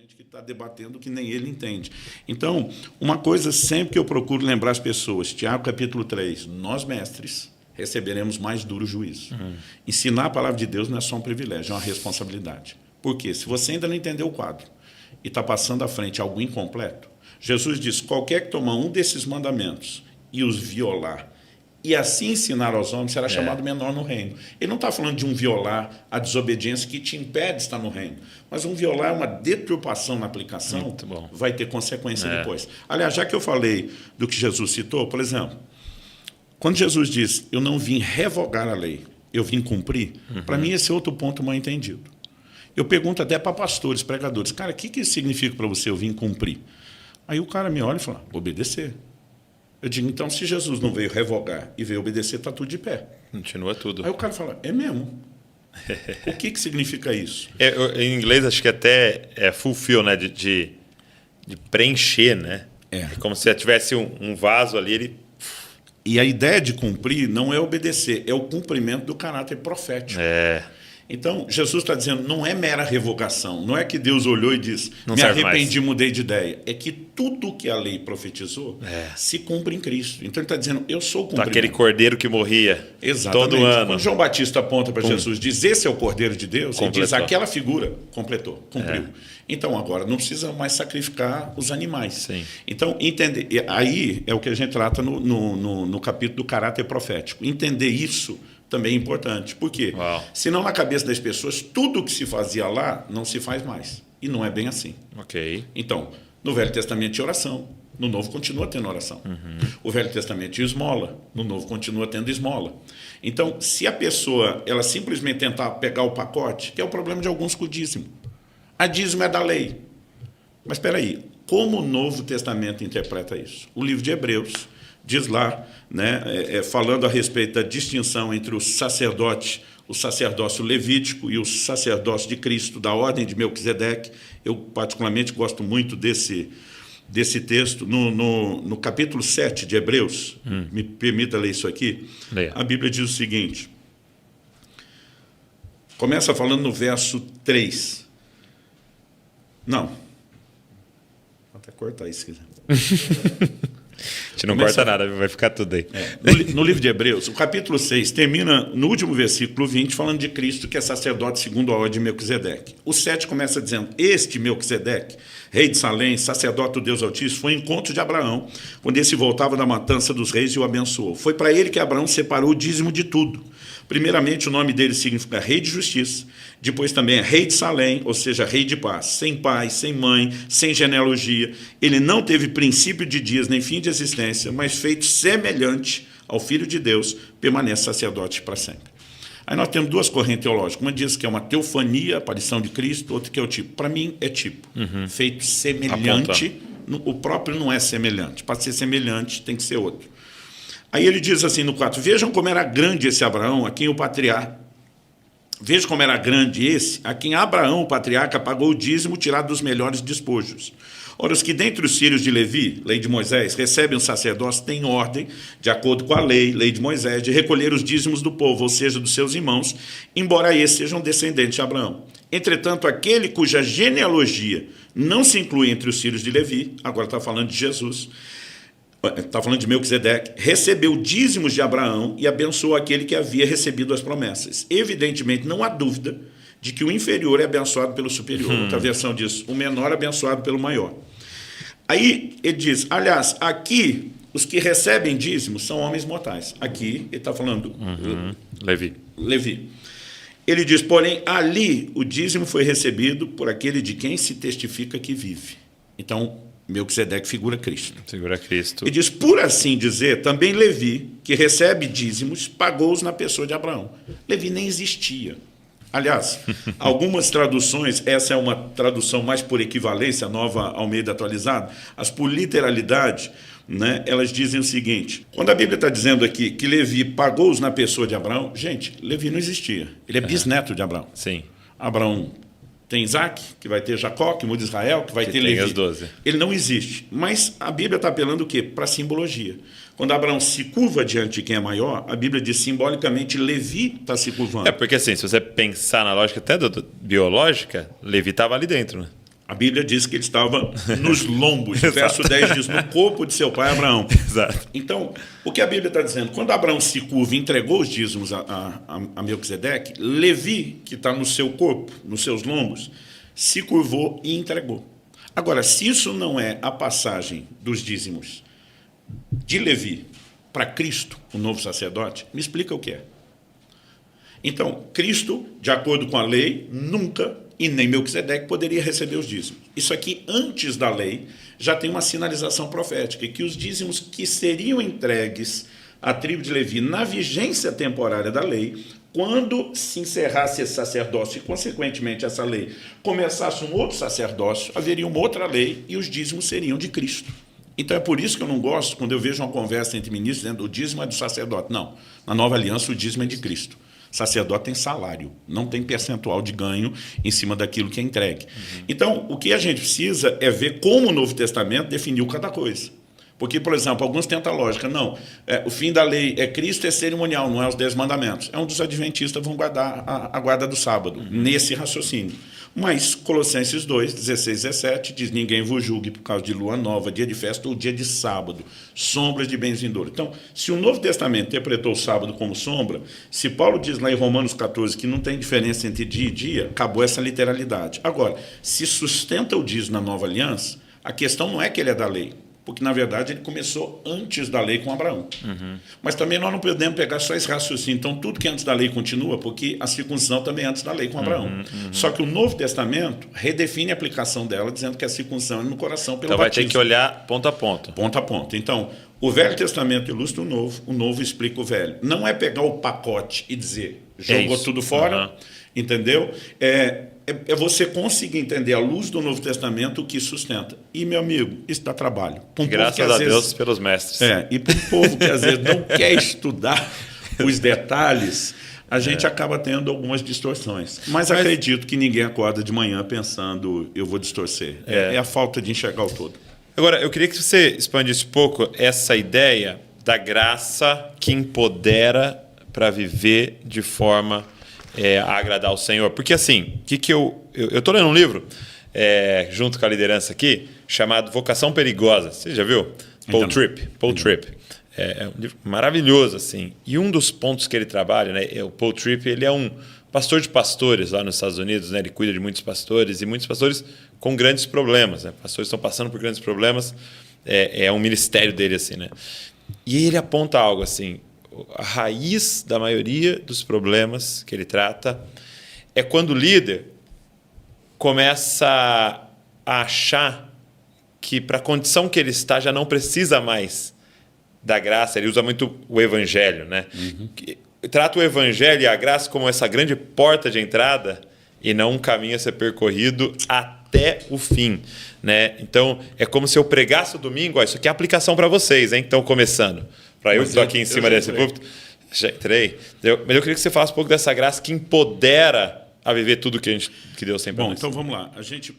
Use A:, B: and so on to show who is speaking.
A: gente que está debatendo que nem ele entende. Então, uma coisa sempre que eu procuro lembrar as pessoas, Tiago capítulo 3, nós mestres receberemos mais duro juízo. Ensinar a palavra de Deus não é só um privilégio, é uma responsabilidade. Por quê? Se você ainda não entendeu o quadro e está passando à frente algo incompleto, Jesus diz, qualquer que tomar um desses mandamentos e os violar, e assim ensinar aos homens, será chamado menor no reino. Ele não está falando de um violar a desobediência que te impede de estar no reino, mas um violar, uma deturpação na aplicação, vai ter consequência depois. Aliás, já que eu falei do que Jesus citou, por exemplo, quando Jesus diz, eu não vim revogar a lei, eu vim cumprir, para mim esse é outro ponto mal entendido. Eu pergunto até para pastores, pregadores, cara, o que isso significa para você, eu vim cumprir? Aí o cara me olha e fala, obedecer. Eu digo, então, se Jesus não veio revogar e veio obedecer, está tudo de pé.
B: Continua tudo.
A: Aí o cara fala, é mesmo? O que significa isso?
B: Em inglês, acho que até é fulfill, né? De preencher, né? É como se tivesse um vaso ali, ele...
A: E a ideia de cumprir não é obedecer, é o cumprimento do caráter profético. Então, Jesus está dizendo, não é mera revogação, não é que Deus olhou e disse, me arrependi, mudei de ideia. É que tudo que a lei profetizou se cumpre em Cristo. Então, ele está dizendo, eu sou o cumprimento.
B: Aquele cordeiro que morria todo ano.
A: Quando João Batista aponta para Jesus, diz, esse é o cordeiro de Deus, ele diz, aquela figura completou, cumpriu. Então, agora, não precisa mais sacrificar os animais.
B: Sim.
A: Então, entender, aí é o que a gente trata no capítulo do caráter profético. Entender isso também é importante. Por quê? Senão, na cabeça das pessoas, tudo que se fazia lá não se faz mais. E não é bem assim. Então, no Velho Testamento tinha oração, no Novo continua tendo oração. O Velho Testamento tinha esmola, no Novo continua tendo esmola. Então, se a pessoa ela simplesmente tentar pegar o pacote, que é o problema de alguns com o dízimo. A dízimo é da lei. Mas espera aí, como o Novo Testamento interpreta isso? O livro de Hebreus diz lá, né, falando a respeito da distinção entre o sacerdócio levítico e o sacerdócio de Cristo, da ordem de Melquisedeque. Eu, particularmente, gosto muito desse texto. No capítulo 7 de Hebreus, me permita ler isso aqui, a Bíblia diz o seguinte, começa falando no verso 3. Não. Vou até cortar isso, se quiser.
B: A gente não corta nada, vai ficar tudo aí.
A: No livro de Hebreus, o capítulo 6 termina no último versículo 20, falando de Cristo, que é sacerdote segundo a ordem de Melquisedeque. O 7 começa dizendo, este Melquisedeque, rei de Salém, sacerdote do Deus Altíssimo, foi ao encontro de Abraão, quando ele se voltava da matança dos reis e o abençoou. Foi para ele que Abraão separou o dízimo de tudo. Primeiramente, o nome dele significa rei de justiça, depois também é rei de Salém, ou seja, rei de paz, sem pai, sem mãe, sem genealogia. Ele não teve princípio de dias nem fim de existência, mas feito semelhante ao Filho de Deus, permanece sacerdote para sempre. Aí nós temos duas correntes teológicas. Uma diz que é uma teofania, aparição de Cristo, outra que é o tipo. Para mim, é tipo. Feito semelhante, o próprio não é semelhante. Para ser semelhante, tem que ser outro. Aí ele diz assim no 4, vejam como era grande esse Abraão, a quem o patriarca... Vejam como era grande esse, a quem Abraão, o patriarca, pagou o dízimo tirado dos melhores despojos. Ora, os que dentre os filhos de Levi, lei de Moisés, recebem o sacerdócio, têm ordem, de acordo com a lei de Moisés, de recolher os dízimos do povo, ou seja, dos seus irmãos, embora esses sejam descendentes de Abraão. Entretanto, aquele cuja genealogia não se inclui entre os filhos de Levi, agora está falando de Jesus, está falando de Melquisedeque, recebeu dízimos de Abraão e abençoou aquele que havia recebido as promessas. Evidentemente, não há dúvida de que o inferior é abençoado pelo superior. Outra versão diz, o menor é abençoado pelo maior. Aí ele diz, aliás, aqui os que recebem dízimos são homens mortais. Aqui ele está falando Levi. Ele diz, porém, ali o dízimo foi recebido por aquele de quem se testifica que vive. Então, Melquisedeque figura Cristo. Ele diz, por assim dizer, também Levi, que recebe dízimos, pagou-os na pessoa de Abraão. Levi nem existia. Aliás, algumas traduções, essa é uma tradução mais por equivalência, a Nova Almeida atualizada, as por literalidade, né, elas dizem o seguinte, quando a Bíblia está dizendo aqui que Levi pagou-os na pessoa de Abraão, gente, Levi não existia. Ele é bisneto de Abraão.
B: Sim.
A: Abraão tem Isaac, que vai ter Jacó, que muda Israel, que vai ter Levi.
B: As 12.
A: Ele não existe. Mas a Bíblia está apelando o quê? Para simbologia. Quando Abraão se curva diante de quem é maior, a Bíblia diz simbolicamente Levi está se curvando.
B: Porque assim, se você pensar na lógica até biológica, Levi estava ali dentro, né?
A: A Bíblia diz que ele estava nos lombos. O verso 10 diz, no corpo de seu pai Abraão.
B: Exato.
A: Então, o que a Bíblia está dizendo? Quando Abraão se curva e entregou os dízimos a Melquisedeque, Levi, que está no seu corpo, nos seus lombos, se curvou e entregou. Agora, se isso não é a passagem dos dízimos de Levi para Cristo, o novo sacerdote, me explica o que é. Então, Cristo, de acordo com a lei, nunca, e nem Melquisedeque, poderia receber os dízimos. Isso aqui, antes da lei, já tem uma sinalização profética, que os dízimos que seriam entregues à tribo de Levi na vigência temporária da lei, quando se encerrasse esse sacerdócio e, consequentemente, essa lei começasse um outro sacerdócio, haveria uma outra lei e os dízimos seriam de Cristo. Então é por isso que eu não gosto, quando eu vejo uma conversa entre ministros, dizendo o dízimo é do sacerdote. Não, na nova aliança o dízimo é de Cristo. Sacerdote tem salário, não tem percentual de ganho em cima daquilo que é entregue. Então, o que a gente precisa é ver como o Novo Testamento definiu cada coisa. Porque, por exemplo, alguns tentam a lógica. Não, o fim da lei é Cristo, é cerimonial, não é os 10 mandamentos. É um dos adventistas vão guardar a guarda do sábado, nesse raciocínio. Mas Colossenses 2, 16, 17, diz, ninguém vos julgue por causa de lua nova, dia de festa ou dia de sábado, sombras de bens vindouros. Então, se o Novo Testamento interpretou o sábado como sombra, se Paulo diz lá em Romanos 14 que não tem diferença entre dia e dia, acabou essa literalidade. Agora, se sustenta o dízimo na nova aliança, a questão não é que ele é da lei, porque, na verdade, ele começou antes da lei com Abraão. Mas também nós não podemos pegar só esse raciocínio. Então, tudo que é antes da lei continua, porque a circuncisão também é antes da lei com Abraão. Só que o Novo Testamento redefine a aplicação dela, dizendo que a circuncisão é no coração pelo
B: batismo. Então, vai ter que olhar ponto a ponto.
A: Ponto a ponto. Então, o Velho Testamento ilustra o Novo explica o Velho. Não é pegar o pacote e dizer, jogou tudo fora, entendeu? É você conseguir entender, à luz do Novo Testamento, o que sustenta. E, meu amigo, isso dá trabalho.
B: Graças a Deus pelos mestres.
A: E para um povo que, às vezes, não quer estudar os detalhes, a gente acaba tendo algumas distorções. Mas acredito que ninguém acorda de manhã pensando, eu vou distorcer. É a falta de enxergar o todo.
B: Agora, eu queria que você expandisse um pouco essa ideia da graça que empodera para viver de forma a agradar ao Senhor. Porque assim, eu estou lendo um livro junto com a liderança aqui, chamado Vocação Perigosa. Você já viu? Paul Tripp. É um livro maravilhoso, assim. E um dos pontos que ele trabalha, né, o Paul Tripp, ele é um pastor de pastores lá nos Estados Unidos, né? Ele cuida de muitos pastores, e muitos pastores com grandes problemas, né? Pastores estão passando por grandes problemas, é um ministério dele, assim, né? E ele aponta algo assim, a raiz da maioria dos problemas que ele trata é quando o líder começa a achar que, para a condição que ele está, já não precisa mais da graça. Ele usa muito o evangelho, né? Trata o evangelho e a graça como essa grande porta de entrada e não um caminho a ser percorrido até o fim, né? Então, é como se eu pregasse o domingo, isso aqui é aplicação para vocês, hein? Então, começando. Para eu que estou aqui em cima desse púlpito. Já entrei. Mas eu queria que você falasse um pouco dessa graça que empodera a viver tudo que Deus tem para nós.
A: Bom, então vamos lá. A gente